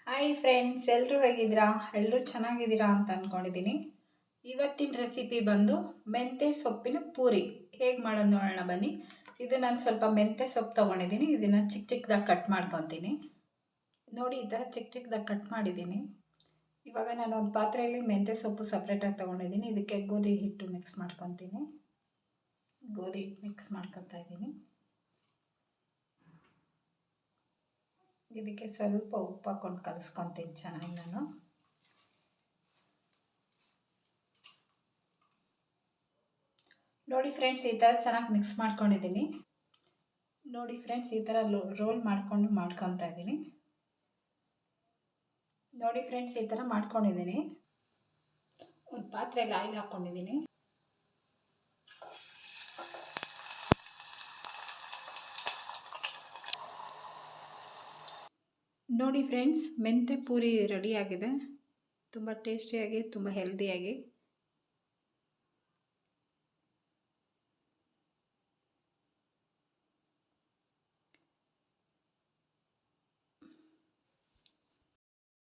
Hi friends, ಎಲ್ಲರೂ ಹೇಗಿದ್ದೀರಾ? ಎಲ್ಲರೂ ಚೆನ್ನಾಗಿದ್ದೀರಾ ಅಂತ ಅಂದ್ಕೊಂಡಿದ್ದೀನಿ. ಇವತ್ತಿನ ರೆಸಿಪಿ ಬಂದು ಮೆಂತ್ಯ ಸೊಪ್ಪಿನ ಪೂರಿ ಹೇಗೆ ಮಾಡೋದು ನೋಡೋಣ ಬನ್ನಿ. ಇದು ನಾನು ಸ್ವಲ್ಪ ಮೆಂತ್ಯ ಸೊಪ್ಪು ತೊಗೊಂಡಿದ್ದೀನಿ. ಇದನ್ನು ಚಿಕ್ಕ ಚಿಕ್ಕದಾಗಿ ಕಟ್ ಮಾಡ್ಕೊತೀನಿ. ನೋಡಿ, ಈ ಥರ ಚಿಕ್ಕ ಚಿಕ್ಕದಾಗಿ ಕಟ್ ಮಾಡಿದ್ದೀನಿ. ಇವಾಗ ನಾನು ಒಂದು ಪಾತ್ರೆಯಲ್ಲಿ ಮೆಂತ್ಯ ಸೊಪ್ಪು ಸಪ್ರೇಟಾಗಿ ತೊಗೊಂಡಿದ್ದೀನಿ. ಇದಕ್ಕೆ ಗೋಧಿ ಹಿಟ್ಟು ಮಿಕ್ಸ್ ಮಾಡ್ಕೊತೀನಿ. ಗೋಧಿ ಹಿಟ್ಟು ಮಿಕ್ಸ್ ಮಾಡ್ಕೊತಾ ಇದ್ದೀನಿ. ಇದಕ್ಕೆ ಸ್ವಲ್ಪ ಉಪ್ಪು ಹಾಕ್ಕೊಂಡು ಕಲಿಸ್ಕೊತೀನಿ ಚೆನ್ನಾಗಿ ನಾನು. ನೋಡಿ ಫ್ರೆಂಡ್ಸ್, ಈ ಥರ ಚೆನ್ನಾಗಿ ಮಿಕ್ಸ್ ಮಾಡ್ಕೊಂಡಿದ್ದೀನಿ. ನೋಡಿ ಫ್ರೆಂಡ್ಸ್, ಈ ಥರ ರೋಲ್ ಮಾಡ್ಕೊಂಡು ಮಾಡ್ಕೊತಾ ಇದ್ದೀನಿ. ನೋಡಿ ಫ್ರೆಂಡ್ಸ್, ಈ ಥರ ಮಾಡ್ಕೊಂಡಿದ್ದೀನಿ. ಒಂದು ಪಾತ್ರೆಯಲ್ಲಿ ಆಯಿಲ್ ಹಾಕ್ಕೊಂಡಿದ್ದೀನಿ. ನೋಡಿ ಫ್ರೆಂಡ್ಸ್, ಮೆಂತ್ಯ ಪೂರಿ ರೆಡಿಯಾಗಿದೆ. ತುಂಬ ಟೇಸ್ಟಿಯಾಗಿ, ತುಂಬ ಹೆಲ್ದಿಯಾಗಿ.